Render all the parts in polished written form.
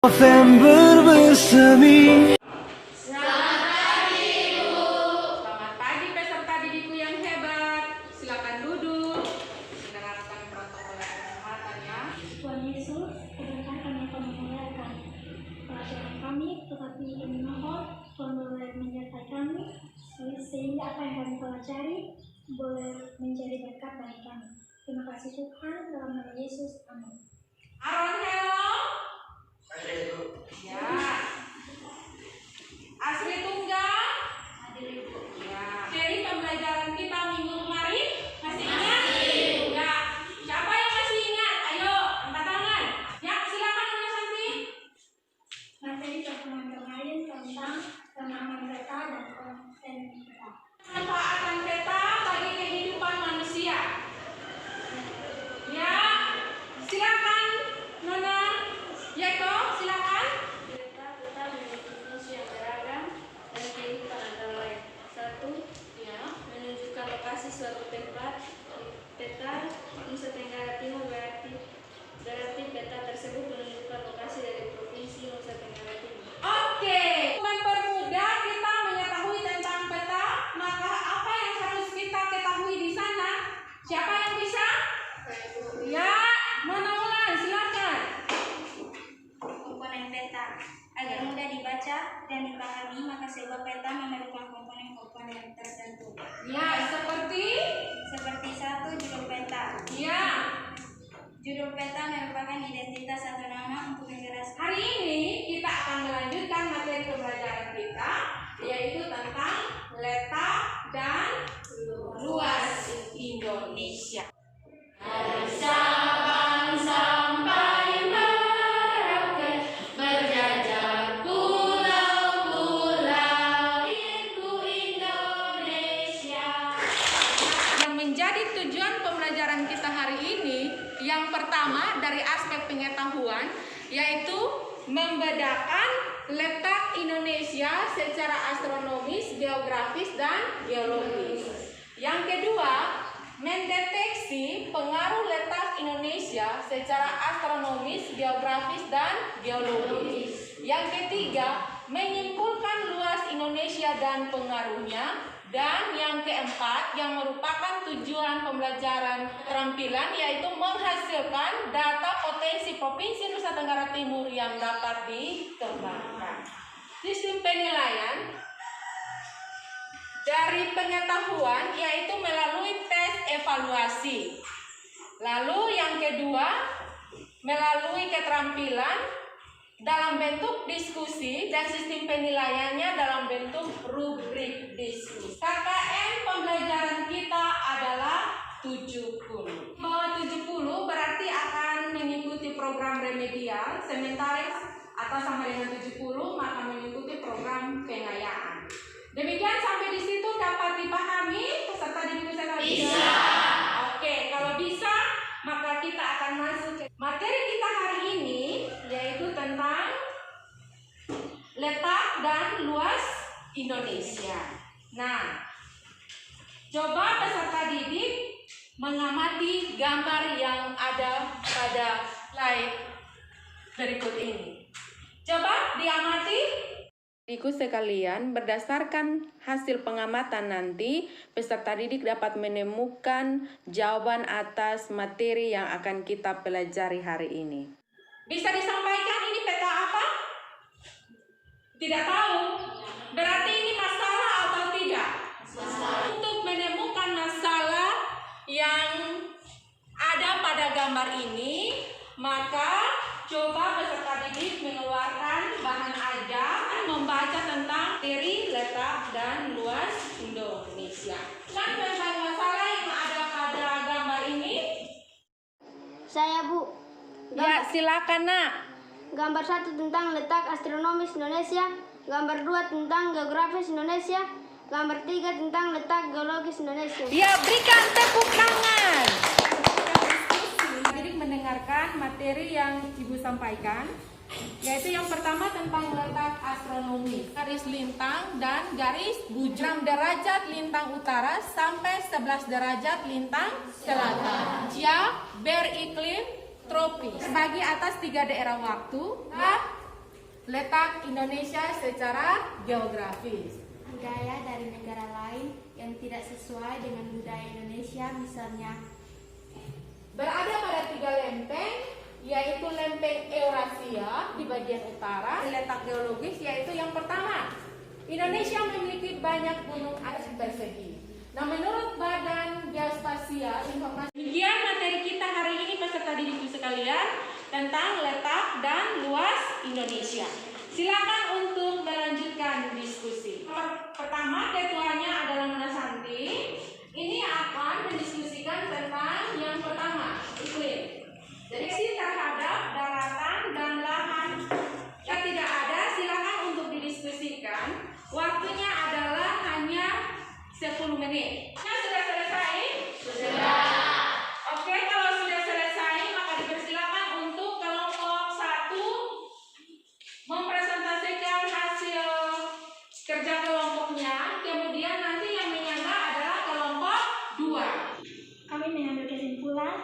November bersemi. Selamat pagi, Ibu. Selamat pagi peserta didikku yang hebat. Silakan duduk. Menerapkan protokol kesehatan ya. Tuhan Yesus, keberkahan kami akan memuliakan pelajaran kami, tetapi kami mohon Tuhan boleh menyertai kami, sehingga apa yang kami pelajari boleh menjadi berkat bagi kami. Terima kasih Tuhan, dalam nama Yesus, amin. Aaron, hello. Ya. Asri Tunggal. Hadir Ibu. Ya. Dari pembelajaran kita minggu kemarin masih ingat? Ya. Siapa yang masih ingat? Ayo, angkat tangan. Ya, silakan Mas Santi. Materi pertemuan kemarin tentang pemahaman peta dan konten peta. Manfaatan peta bagi kehidupan manusia. Ya, silakan Nona Yeko, silakan. Peta memiliki fungsi yang beragam dan kehidupan antara lain. 1. Ya. Menunjukkan lokasi suatu tempat. Peta Nusa Tenggara Timur berarti peta tersebut menunjukkan lokasi dari provinsi Nusa Tenggara Timur. Oke, mempermudah kita mengetahui tentang peta, maka apa yang harus kita ketahui di sana? Siapa yang bisa? Ya, Nona Ulan, silakan. Komponen peta. Agar mudah dibaca dan dipahami, maka sebuah peta memerlukan komponen-komponen tertentu. Ya, seperti 1. Judul peta. ya. Judul peta merupakan identitas satu nama untuk menjelaskan. Hari ini kita akan melanjutkan materi pembelajaran kita, yaitu tentang letak dan luas Indonesia. Dari Sabang sampai Merauke, berjajar pulau-pulau itu Indonesia. Yang menjadi tujuan pembelajaran kita hari ini, yang pertama dari aspek pengetahuan, yaitu membedakan letak Indonesia secara astronomis, geografis, dan geologis. Yang kedua, mendeteksi pengaruh letak Indonesia secara astronomis, geografis, dan geologis. Yang ketiga, menyimpulkan luas Indonesia dan pengaruhnya. Dan yang keempat, yang merupakan tujuan pembelajaran keterampilan, yaitu menghasilkan data potensi Provinsi Nusa Tenggara Timur yang dapat dikembangkan. Sistem penilaian dari pengetahuan, yaitu melalui tes evaluasi. Lalu yang kedua, melalui keterampilan dalam bentuk diskusi, dan sistem penilaiannya dalam bentuk rubrik diskusi. KKM pembelajaran kita adalah 70. Bahwa 70 berarti akan mengikuti program remedial, sementara atas sama dengan 70 maka mengikuti program pengayaan. Demikian sampai di situ dapat dipahami peserta didik bisa? Bisa. Oke, kalau bisa maka kita akan masuk ke materi kita hari ini, yaitu tentang letak dan luas Indonesia. Nah, coba peserta didik mengamati gambar yang ada pada slide berikut ini. Coba diamati. Didikku sekalian, berdasarkan hasil pengamatan nanti, peserta didik dapat menemukan jawaban atas materi yang akan kita pelajari hari ini. Bisa disampaikan ini peta apa? Tidak tahu. Berarti ini masalah atau tidak? Masalah. Untuk menemukan masalah yang ada pada gambar ini, maka coba peserta didik mengeluarkan bahan ajar dan membaca tentang materi letak dan luas Indonesia. Kan tentang masalah yang ada pada gambar ini? Saya Bu. Ya, silakan Nak. Gambar 1 tentang letak astronomis Indonesia, gambar 2 tentang geografis Indonesia, gambar 3 tentang letak geologis Indonesia. Ya, berikan tepuk tangan. Jadi mendengarkan materi yang Ibu sampaikan, yaitu yang pertama tentang letak astronomi, garis lintang dan garis bujur 6 derajat lintang utara sampai 11 derajat lintang selatan. Ya, beriklim tropis. Bagi atas 3 daerah waktu, letak Indonesia secara geografis. Budaya dari negara lain yang tidak sesuai dengan budaya Indonesia, misalnya Berada pada 3 lempeng, yaitu lempeng Eurasia di bagian utara, letak geologis yaitu yang pertama. Indonesia memiliki banyak gunung api persegi. Nah, menurut Badan Geospasial Informasi, demikian materi kita hari ini peserta didikku sekalian tentang letak dan luas Indonesia. Silakan untuk melanjutkan diskusi. Pertama, ketuanya adalah Nona Santi. Ini akan mendiskusikan tentang yang pertama, iklim. Jadi terhadap daratan dan lahan yang tidak ada, silakan untuk didiskusikan. Waktunya adalah hanya 10 menit. Sudah selesai? Sudah. Oke, kalau sudah selesai maka dipersilakan untuk kelompok 1 mempresentasikan hasil kerja kelompoknya. Kemudian nanti yang menyangga adalah kelompok 2. Kami mengambil kesimpulan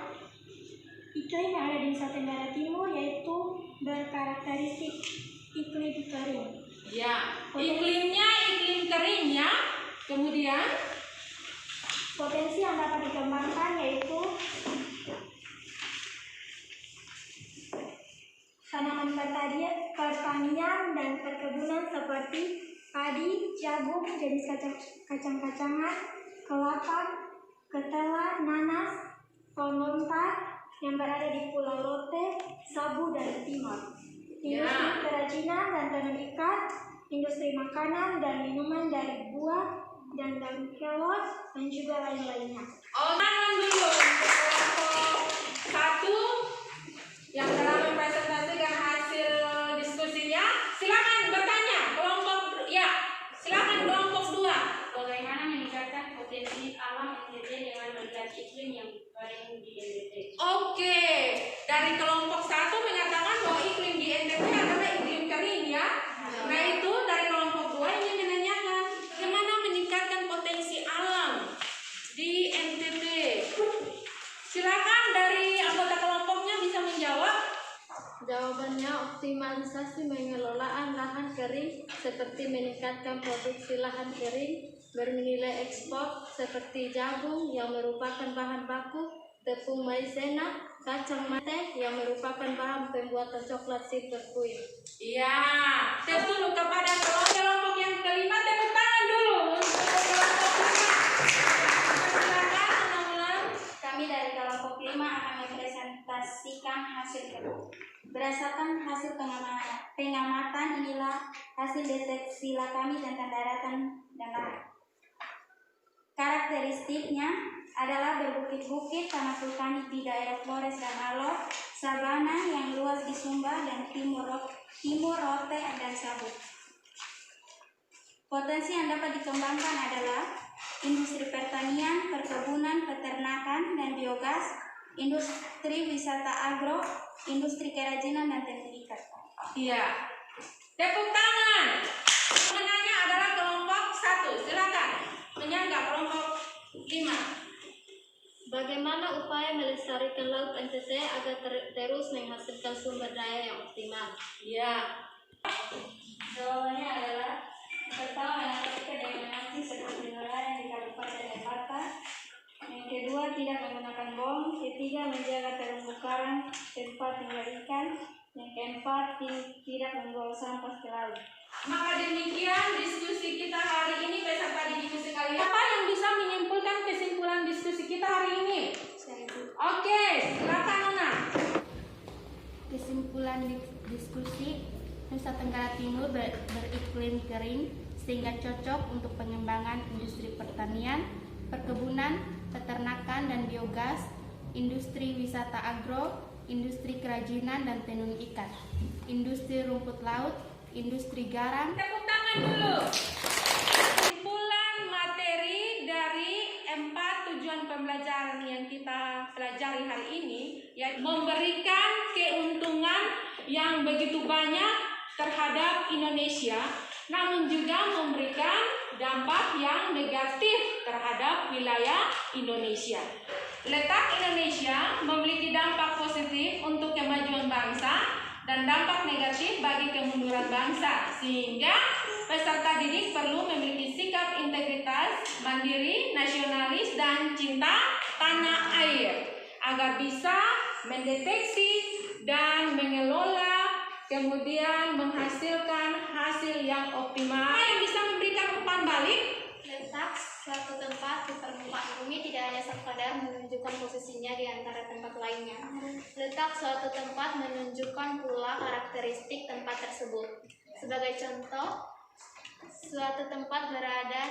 iklim yang ada di Nusa Tenggara Timur yaitu berkarakteristik iklim kering. Ya, iklimnya iklim kering ya. Kemudian Potensi yang dapat dikembangkan yaitu tanaman pertanian dan perkebunan seperti padi, jagung, jenis kacang-kacangan, kelapa, ketela, nanas, pohon lontar yang berada di Pulau Lote, Sabu, dan Timor. Industri kerajinan dan tenun ikat, industri makanan dan minuman dari buah dan daun kelor, dan juga lain-lainnya. tangan dulu untuk kelompok 1 yang telah mempresentasikan hasil diskusinya. Silakan bertanya silakan kelompok 2. Bagaimana meningkatkan potensi alam NTT dengan melihat iklim yang kering di NTT? Oke, dari kelompok 1 mengatakan bahwa iklim di NTT adalah iklim kering ya. Nah, itu dari kelompok 2 ini menanyakan bagaimana meningkatkan potensi alam di NTT. Silakan dari anggota kelompoknya bisa menjawab. jawabannya optimalisasi pengelolaan lahan kering seperti meningkatkan produksi lahan kering bernilai ekspor seperti jagung yang merupakan bahan baku, tepung maizena, kacang mete yang merupakan bahan pembuatan coklat silver queen. Iya, tes dulu kepada kelompok yang kelima, tepuk tangan dulu untuk kelompok 5. Silakan teman-teman. Kami dari kelompok 5 akan mempresentasikan hasil kerja. Berdasarkan hasil pengamatan, inilah hasil deteksi kami tentang daratan dan lahan. Karakteristiknya adalah berbukit-bukit, tanah vulkanik di daerah Flores dan Alor, sabana yang luas di Sumba dan Timur Rote dan Sabu. Potensi yang dapat dikembangkan adalah industri pertanian, perkebunan, peternakan, dan biogas, industri wisata agro, industri kerajinan, dan tenun ikat. Iya. Tepuk tangan. Pemenangnya adalah kelompok 1. Silakan. Menyangga kelompok 5. Bagaimana upaya melestarikan laut NTT agar terus menghasilkan sumber daya yang optimal? Iya. Jawabannya adalah pertama, menangkap dengan nasi seperti nelayan di Kabupaten Lepata. Yang kedua, tidak menggunakan bom. Ketiga, menjaga terumbu karang tempat tinggal ikan. Yang keempat, tidak membuang sampah ke laut. Maka demikian diskusi kita hari ini peserta didik sekalian. Apa yang bisa menyimpulkan kesimpulan diskusi kita hari ini? Oke, silakan Nona. Kesimpulan diskusi, Nusa Tenggara Timur beriklim kering sehingga cocok untuk pengembangan industri pertanian, perkebunan, peternakan dan biogas, industri wisata agro, industri kerajinan dan tenun ikat, industri rumput laut, industri garam. Tepuk tangan dulu. Kesimpulan materi dari 4 tujuan pembelajaran yang kita pelajari hari ini, yaitu memberikan keuntungan yang begitu banyak terhadap Indonesia, namun juga memberikan dampak yang negatif terhadap wilayah Indonesia. Letak Indonesia memiliki dampak positif untuk kemajuan bangsa dan dampak negatif bagi kemunduran kemajuan bangsa, sehingga peserta didik perlu memiliki sikap integritas, mandiri, nasionalis, dan cinta tanah air agar bisa mendeteksi dan mengelola, kemudian menghasilkan hasil yang optimal yang bisa memberikan umpan balik. Letak suatu tempat di permukaan bumi tidak hanya sekadar menunjukkan posisinya di antara tempat lainnya. Letak suatu tempat menunjukkan pula karakteristik tempat tersebut. Sebagai contoh, suatu tempat berada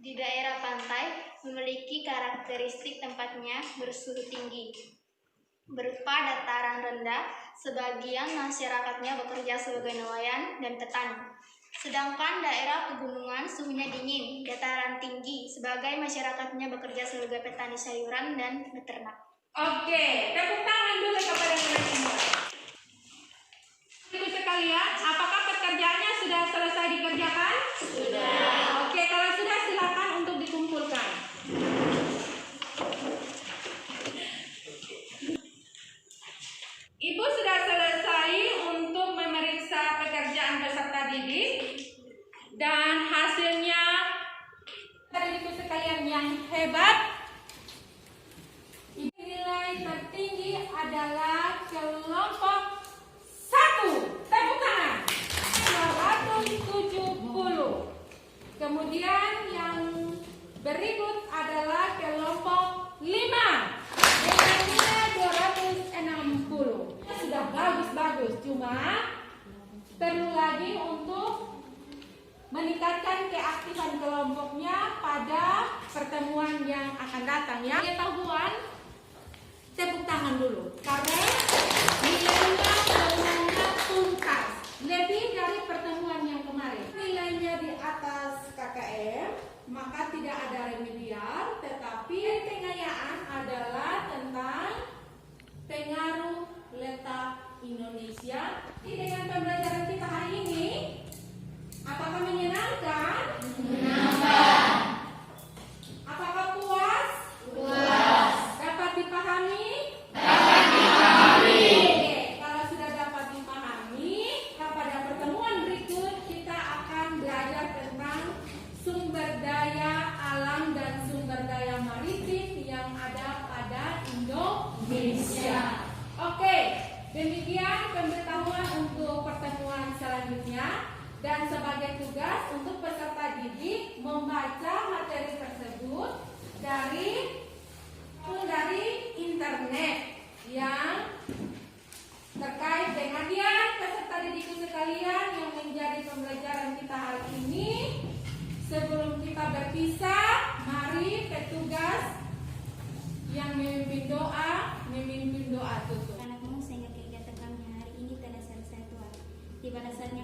di daerah pantai memiliki karakteristik tempatnya bersuhu tinggi, berupa dataran rendah, sebagian masyarakatnya bekerja sebagai nelayan dan petani. Sedangkan daerah pegunungan suhunya dingin, dataran tinggi, sebagai masyarakatnya bekerja sebagai petani sayuran dan beternak. Oke, tepuk tangan dulu kepada mereka semua. Ibu sekalian, apakah pekerjaannya sudah selesai dikerjakan? Sudah. Oke, kalau sudah silakan untuk dikumpulkan. Ibu sudah selesai untuk memeriksa pekerjaan peserta didik dan hasilnya ibu sekalian yang hebat. Nilai tertinggi adalah kelompok 1. Tepuk tangan. 270. Kemudian yang berikut adalah kelompok 5 dengan nilai 260. Sudah bagus-bagus, cuma perlu lagi untuk meningkatkan keaktifan kelompoknya pada pertemuan yang akan datang ya. Pengetahuan, tepuk tangan dulu karena nilainya tuntas lebih dari pertemuan yang kemarin. Nilainya di atas KKM, maka tidak ada remedial, tetapi pengayaan adalah tentang pengaruh letak Indonesia. Dengan pembelajaran kita hari ini, apakah menyenangkan? Menyenangkan. Apakah puas? Puas. Dapat dipahami? Dapat dipahami. Oke, kalau sudah dapat dipahami, pada pertemuan berikut kita akan belajar tentang sumber daya alam dan sumber daya maritim yang ada pada Indonesia. Oke, demikian pengetahuan untuk pertemuan selanjutnya. Dan sebagai tugas untuk peserta didik membaca materi tersebut dari internet yang terkait dengan dia. Peserta didikku sekalian yang menjadi pembelajaran kita hari ini, sebelum kita berpisah, mari petugas yang memimpin doa tutup. Anakmu sehingga kegiatan kami hari ini telah selesai Tuhan. Tiba saatnya